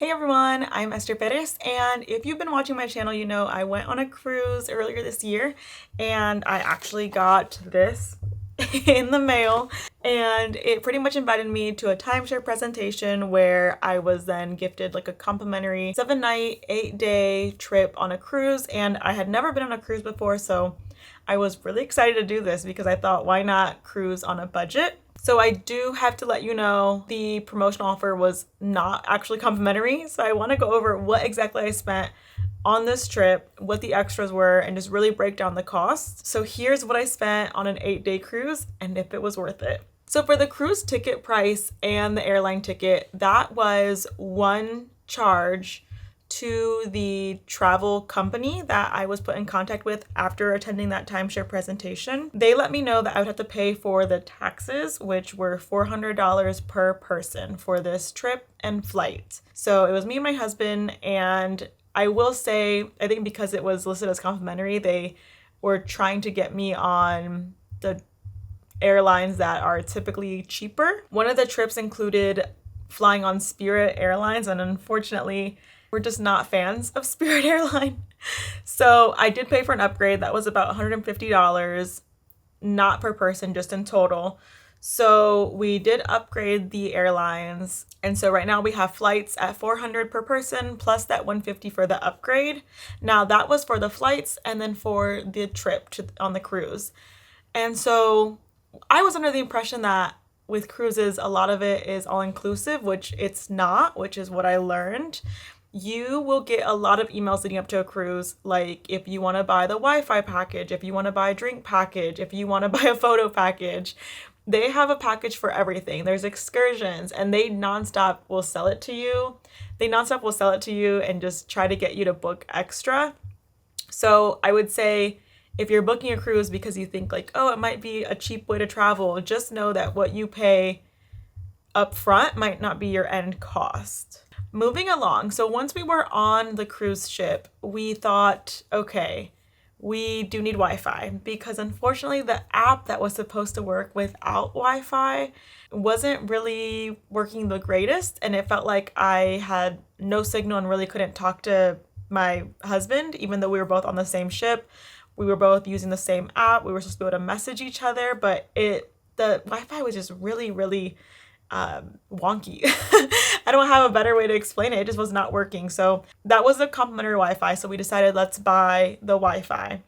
Hey everyone, I'm Esther Perez, and if you've been watching my channel, you know I went on a cruise earlier this year, and I actually got this in the mail, and it pretty much invited me to a timeshare presentation where I was then gifted like a complimentary 7-night, 8-day trip on a cruise, and I had never been on a cruise before, so I was really excited to do this because I thought, why not cruise on a budget? So I do have to let you know the promotional offer was not actually complimentary. So I want to go over what exactly I spent on this trip, what the extras were, and just really break down the cost. So here's what I spent on an 8-day cruise and if it was worth it. So for the cruise ticket price and the airline ticket, that was one charge to the travel company that I was put in contact with after attending that timeshare presentation. They let me know that I would have to pay for the taxes, which were $400 per person for this trip and flight. So it was me and my husband, and I will say, I think because it was listed as complimentary, they were trying to get me on the airlines that are typically cheaper. One of the trips included flying on Spirit Airlines, and unfortunately, we're just not fans of Spirit Airline. So I did pay for an upgrade. That was about $150, not per person, just in total. So we did upgrade the airlines. And so right now we have flights at $400 per person plus that $150 for the upgrade. Now that was for the flights and then for the trip on the cruise. And so I was under the impression that with cruises, a lot of it is all inclusive, which it's not, which is what I learned. You will get a lot of emails leading up to a cruise, like if you want to buy the Wi-Fi package, if you want to buy a drink package, if you want to buy a photo package. They have a package for everything. There's excursions, and they nonstop will sell it to you. They nonstop will sell it to you and just try to get you to book extra. So I would say if you're booking a cruise because you think like, oh, it might be a cheap way to travel, just know that what you pay up front might not be your end cost. Moving along, so once we were on the cruise ship, we thought, okay, we do need Wi-Fi because unfortunately the app that was supposed to work without Wi-Fi wasn't really working the greatest, and it felt like I had no signal and really couldn't talk to my husband, even though we were both on the same ship. We were both using the same app. We were supposed to be able to message each other, but the Wi-Fi was just really wonky. I don't have a better way to explain it. It just was not working. So that was the complimentary Wi-Fi. So we decided let's buy the Wi-Fi.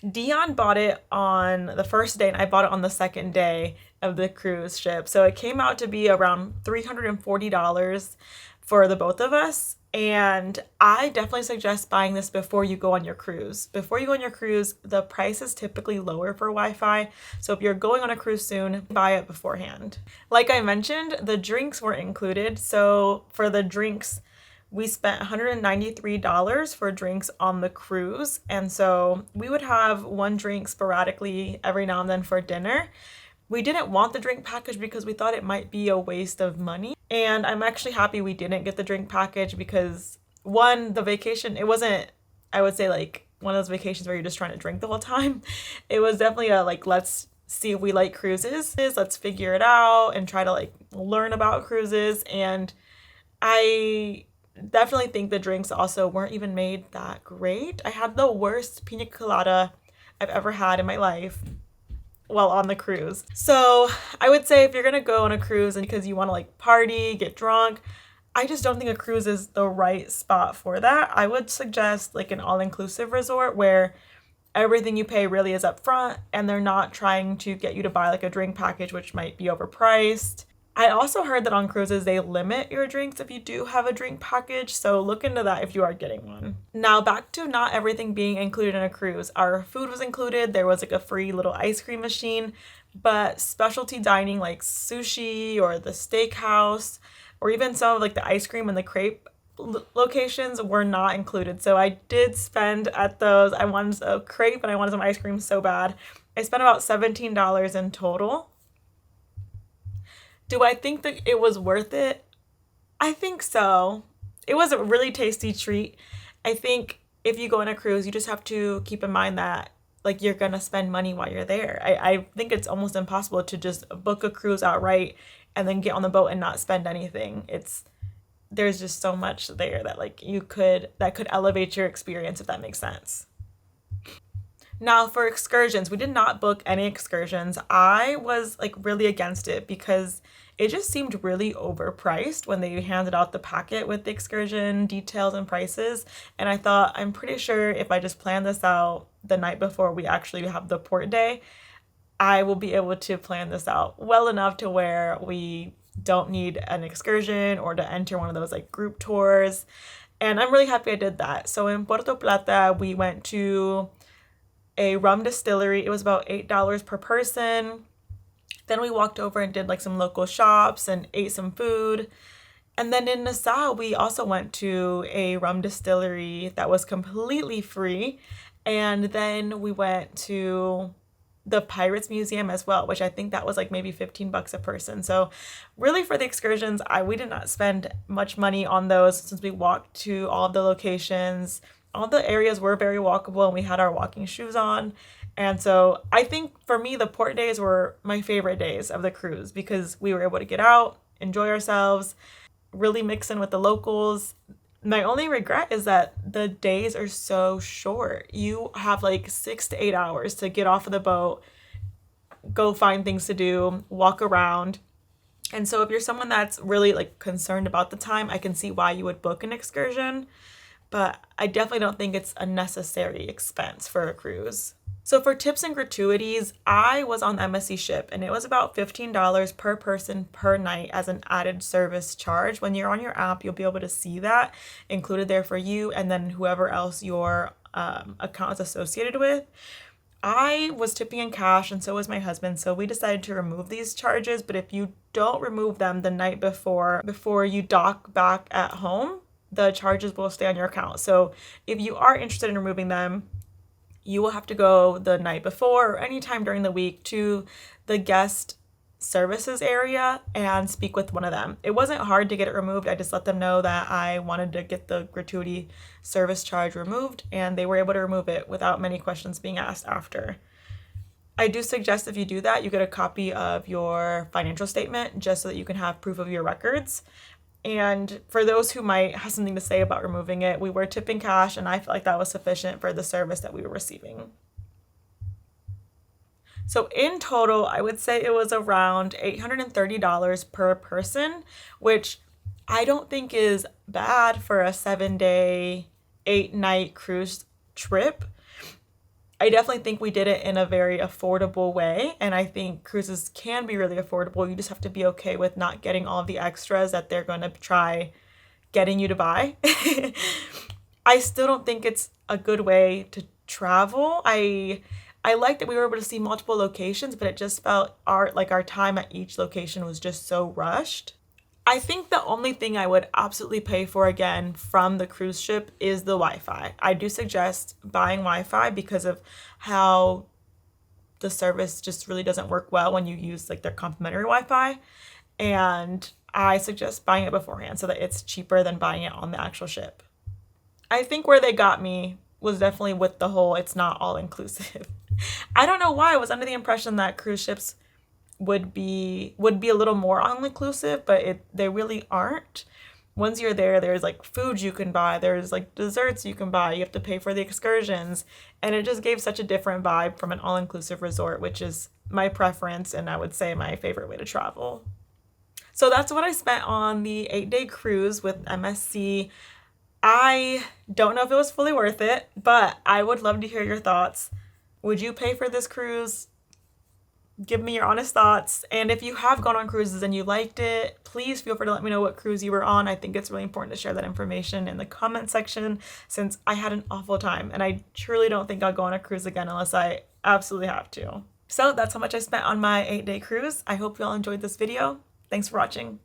Dion bought it on the first day and I bought it on the second day of the cruise ship. So it came out to be around $340 for the both of us. And I definitely suggest buying this before you go on your cruise. Before you go on your cruise, the price is typically lower for Wi-Fi. So if you're going on a cruise soon, buy it beforehand. Like I mentioned, the drinks were included. So for the drinks, we spent $193 for drinks on the cruise. And so we would have one drink sporadically every now and then for dinner. We didn't want the drink package because we thought it might be a waste of money. And I'm actually happy we didn't get the drink package because one, the vacation, it wasn't, I would say like one of those vacations where you're just trying to drink the whole time. It was definitely a like, let's see if we like cruises. Let's figure it out and try to like learn about cruises. And I definitely think the drinks also weren't even made that great. I had the worst pina colada I've ever had in my life while on the cruise. So I would say if you're gonna go on a cruise and because you want to like party, get drunk, I just don't think a cruise is the right spot for that. I would suggest like an all-inclusive resort where everything you pay really is up front and they're not trying to get you to buy like a drink package, which might be overpriced. I also heard that on cruises they limit your drinks if you do have a drink package, so look into that if you are getting one. Now back to not everything being included in a cruise. Our food was included, there was like a free little ice cream machine, but specialty dining like sushi or the steakhouse or even some of like the ice cream and the crepe locations were not included. So I did spend at those, I wanted a crepe and I wanted some ice cream so bad. I spent about $17 in total. Do I think that it was worth it? I think so. It was a really tasty treat. I think if you go on a cruise, you just have to keep in mind that like you're gonna spend money while you're there. I think it's almost impossible to just book a cruise outright and then get on the boat and not spend anything. there's just so much there that like that could elevate your experience, if that makes sense. Now, for excursions, we did not book any excursions. I was like really against it because it just seemed really overpriced when they handed out the packet with the excursion details and prices. And I thought, I'm pretty sure if I just plan this out the night before we actually have the port day, I will be able to plan this out well enough to where we don't need an excursion or to enter one of those like group tours. And I'm really happy I did that. So in Puerto Plata, we went to a rum distillery. It was about $8 per person. Then we walked over and did like some local shops and ate some food. And then in Nassau, we also went to a rum distillery that was completely free. And then we went to the Pirates Museum as well, which I think that was like maybe $15 a person. So really for the excursions, we did not spend much money on those since we walked to all of the locations. All the areas were very walkable and we had our walking shoes on. And so I think for me, the port days were my favorite days of the cruise because we were able to get out, enjoy ourselves, really mix in with the locals. My only regret is that the days are so short. You have like 6 to 8 hours to get off of the boat, go find things to do, walk around. And so if you're someone that's really like concerned about the time, I can see why you would book an excursion, but I definitely don't think it's a necessary expense for a cruise. So for tips and gratuities, I was on the MSC ship and it was about $15 per person per night as an added service charge. When you're on your app, you'll be able to see that included there for you and then whoever else your account is associated with. I was tipping in cash and so was my husband, so we decided to remove these charges, but if you don't remove them the night before you dock back at home, the charges will stay on your account. So if you are interested in removing them, you will have to go the night before or anytime during the week to the guest services area and speak with one of them. It wasn't hard to get it removed. I just let them know that I wanted to get the gratuity service charge removed, and they were able to remove it without many questions being asked after. I do suggest if you do that, you get a copy of your financial statement just so that you can have proof of your records. And for those who might have something to say about removing it, we were tipping cash and I felt like that was sufficient for the service that we were receiving. So in total, I would say it was around $830 per person, which I don't think is bad for a 7-day, 8-night cruise trip. I definitely think we did it in a very affordable way, and I think cruises can be really affordable. You just have to be okay with not getting all of the extras that they're going to try getting you to buy. I still don't think it's a good way to travel. I like that we were able to see multiple locations, but it just felt our time at each location was just so rushed. I think the only thing I would absolutely pay for again from the cruise ship is the Wi-Fi. I do suggest buying Wi-Fi because of how the service just really doesn't work well when you use like their complimentary Wi-Fi. And I suggest buying it beforehand so that it's cheaper than buying it on the actual ship. I think where they got me was definitely with the whole it's not all inclusive. I don't know why I was under the impression that cruise ships would be a little more all-inclusive, but they really aren't. Once you're there, there's like food you can buy, there's like desserts you can buy, you have to pay for the excursions, and it just gave such a different vibe from an all-inclusive resort, which is my preference and I would say my favorite way to travel. So that's what I spent on the 8-day cruise with MSC. I don't know if it was fully worth it, but I would love to hear your thoughts. Would you pay for this cruise? Give me your honest thoughts. And if you have gone on cruises and you liked it, please feel free to let me know what cruise you were on. I think it's really important to share that information in the comment section since I had an awful time and I truly don't think I'll go on a cruise again unless I absolutely have to. So that's how much I spent on my 8-day cruise. I hope you all enjoyed this video. Thanks for watching.